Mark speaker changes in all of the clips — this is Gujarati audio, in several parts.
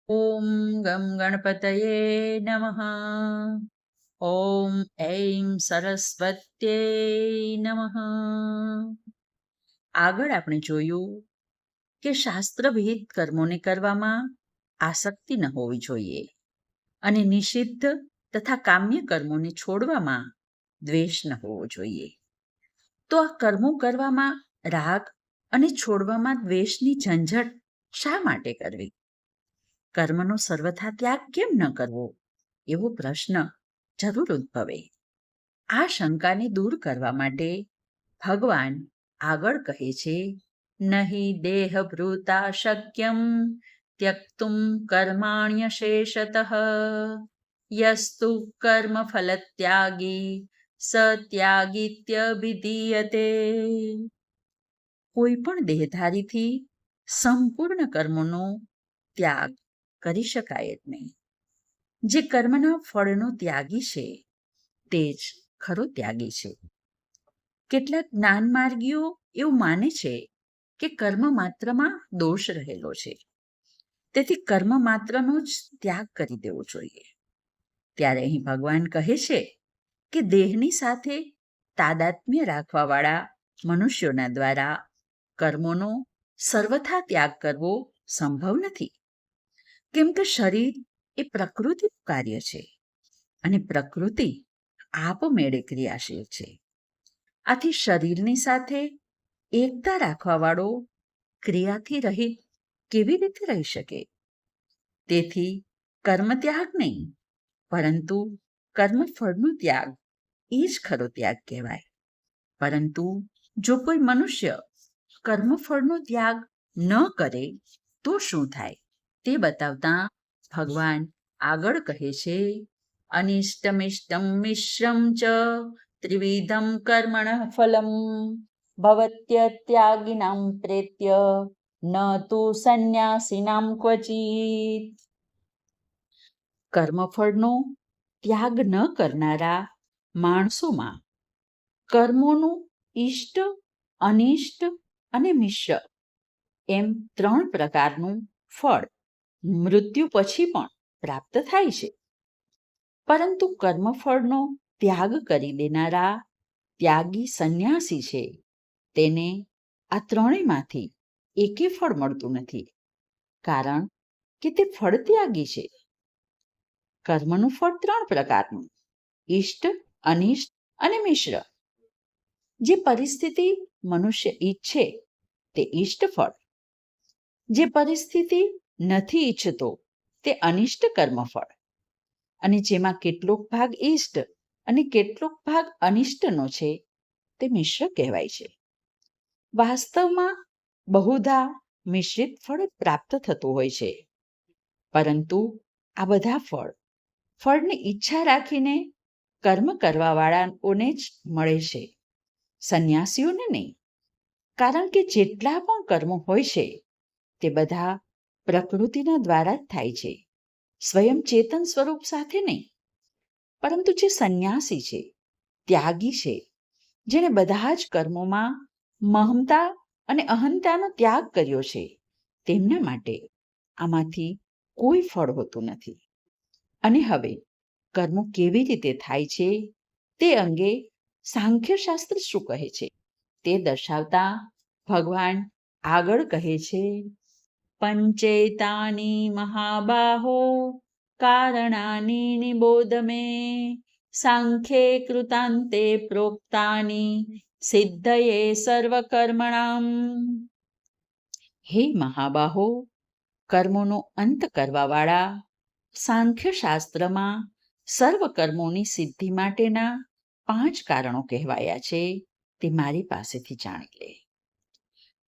Speaker 1: ઓમ ગમ ગણપતયે નમઃ. ઓમ ઐં સરસ્વત્યૈ નમઃ. આગળ આપણે જોયું કે શાસ્ત્રવિહિત કર્મોને કરવામાં આસક્તિ ન હોવી જોઈએ અને નિષિદ્ધ તથા કામ્ય કર્મોને છોડવામાં દ્વેષ ન હોવો જોઈએ. તો આ કર્મો કરવામાં રાગ અને છોડવામાં દ્વેષની ઝંઝટ શા માટે કરવી? કર્મનો સર્વથા ત્યાગ કેમ ન કરવો? એવો પ્રશ્ન જરૂર ઉદ્ભવે. આ શંકાને દૂર કરવા માટે ભગવાન આગળ કહે છે, નહીં દેહભૃતા શક્યમ ત્યક્તુમ કર્માણ્યશેષતઃ યસ્તુ કર્મ ફલત્યાગી સ ત્યાગીત્યભિધીયતે. કોઈ પણ દેહધારીથી સંપૂર્ણ કર્મોનો ત્યાગ કરી શકાય જ નહીં. જે કર્મના ફળનો ત્યાગી છે તે જ ખરો ત્યાગી છે. કેટલાક જ્ઞાનમાર્ગીઓ એવું માને છે કે કર્મ માત્રમાં દોષ રહેલો છે, તેથી કર્મ માત્રનો જ ત્યાગ કરી દેવો જોઈએ. ત્યારે અહીં ભગવાન કહે છે કે દેહની સાથે તાદાત્મ્ય રાખવાવાળા મનુષ્યોના દ્વારા કર્મોનો સર્વથા ત્યાગ કરવો સંભવ નથી. કેમ કે શરીર એ પ્રકૃતિનું કાર્ય છે અને પ્રકૃતિ આપમેળે ક્રિયાશીલ છે. આથી શરીરની સાથે એકતા રાખવાવાળો ક્રિયાથી રહિત કેવી રીતે રહી શકે? તેથી કર્મત્યાગ નહીં, પરંતુ કર્મફળનો ત્યાગ એ જ ખરો ત્યાગ કહેવાય. પરંતુ જો કોઈ મનુષ્ય કર્મફળનો ત્યાગ ન કરે તો શું થાય તે બતાવતા ભગવાન આગળ કહે છે, અનિષ્ટમિષ્ટમ મિશ્રમ ચ ત્રિવિધમ કર્મણ ફલમ ભવત્યત્યાગિનામ પ્રેત્ય ન તુ સંન્યાસીનામ ક્વચિત. કર્મફળનો ત્યાગ ન કરનારા માણસોમાં કર્મોનું ઇષ્ટ, અનિષ્ટ અને મિશ્ર એમ 3 પ્રકારનું ફળ મૃત્યુ પછી પણ પ્રાપ્ત થાય છે. પરંતુ કર્મફળનો ત્યાગ કરી દેનારા ત્યાગી સંન્યાસી છે, તેને આ ત્રણેયમાંથી એકે ફળ મળતું નથી, કારણ કે તે ફળ ત્યાગી છે. કર્મનું ફળ 3 પ્રકારનું: ઇષ્ટ, અનિષ્ટ અને મિશ્ર. જે પરિસ્થિતિ મનુષ્ય ઈચ્છે તે ઇષ્ટ ફળ, જે પરિસ્થિતિ નથી ઈચ્છતો તે અનિષ્ટ કર્મફળ, અને જેમાં કેટલોક ભાગ ઇષ્ટ અને કેટલોક ભાગ અનિષ્ટનો છે તે મિશ્ર કહેવાય છે. વાસ્તવમાં બહુધા મિશ્રિત ફળ પ્રાપ્ત થતું હોય છે, પરંતુ આ બધા ફળની ઈચ્છા રાખીને કર્મ કરવાવાળાઓને જ મળે છે, સંન્યાસીઓને નહીં. કારણ કે જેટલા પણ કર્મો હોય છે તે બધા પ્રકૃતિના દ્વારા જ થાય છે, સ્વયં ચેતન સ્વરૂપ સાથે નહીં. પરંતુ જે સંન્યાસી છે, ત્યાગી છે, જેણે બધા જ કર્મોમાં મમતા અને અહંતાનો ત્યાગ કર્યો છે, તેમના માટે આમાંથી કોઈ ફળ હોતું નથી. અને હવે કર્મો કેવી રીતે થાય છે તે અંગે સાંખ્યશાસ્ત્ર શું કહે છે તે દર્શાવતા ભગવાન આગળ કહે છે, પંચેતાની મહાબાહો કારણાની નિબોધ મે સાંખ્યે કૃતાંતે પ્રોક્તાની સિદ્ધયે સર્વકર્મણામ. હે મહાબાહો, કર્મોનો અંત કરવાવાળા સાંખ્યશાસ્ત્રમાં સર્વ કર્મોની સિદ્ધિ માટેના 5 કારણો કહેવાયા છે તે મારી પાસેથી જાણી લે.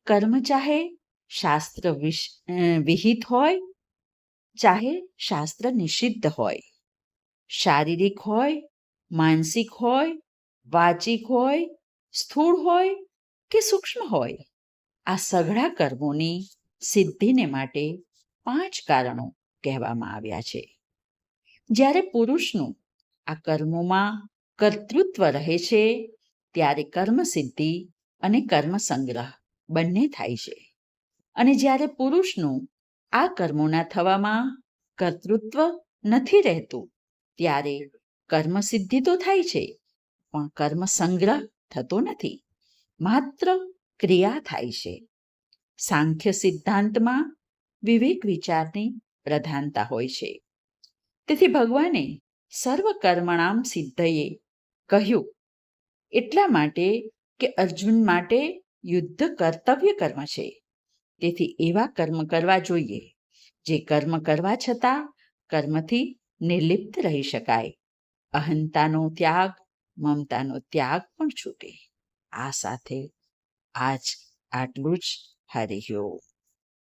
Speaker 1: કર્મ ચાહે શાસ્ત્ર વિહિત હોય, ચાહે શાસ્ત્ર નિષિદ્ધ હોય, શારીરિક હોય, માનસિક હોય, વાચિક હોય, સ્થૂળ હોય કે સૂક્ષ્મ હોય, આ સઘળા કર્મોની સિદ્ધિને માટે 5 કારણો કહેવામાં આવ્યા છે. જ્યારે પુરુષનું આ કર્મોમાં કર્તૃત્વ રહે છે ત્યારે કર્મ સિદ્ધિ અને કર્મ સંગ્રહ બંને થાય છે. અને જ્યારે પુરુષનું આ કર્મોના થવામાં કર્તૃત્વ નથી રહેતું ત્યારે કર્મ સિદ્ધિ તો થાય છે, પણ કર્મ સંગ્રહ થતો નથી, માત્ર ક્રિયા થાય છે. સાંખ્ય સિદ્ધાંતમાં વિવેક વિચારની પ્રધાનતા હોય છે. તેથી ભગવાને સર્વ કર્મણામ સિદ્ધયે કહ્યું એટલા માટે કે અર્જુન માટે યુદ્ધ કર્તવ્ય કર્મ છે. તેથી એવા કર્મ કરવા જોઈએ જે કર્મ કરવા છતાં કર્મથી નિર્લિપ્ત રહી શકાય. અહંતાનો ત્યાગ, મમતાનો ત્યાગ પણ છૂટે. આ સાથે આજ આટલું જ. હરિ ઓમ.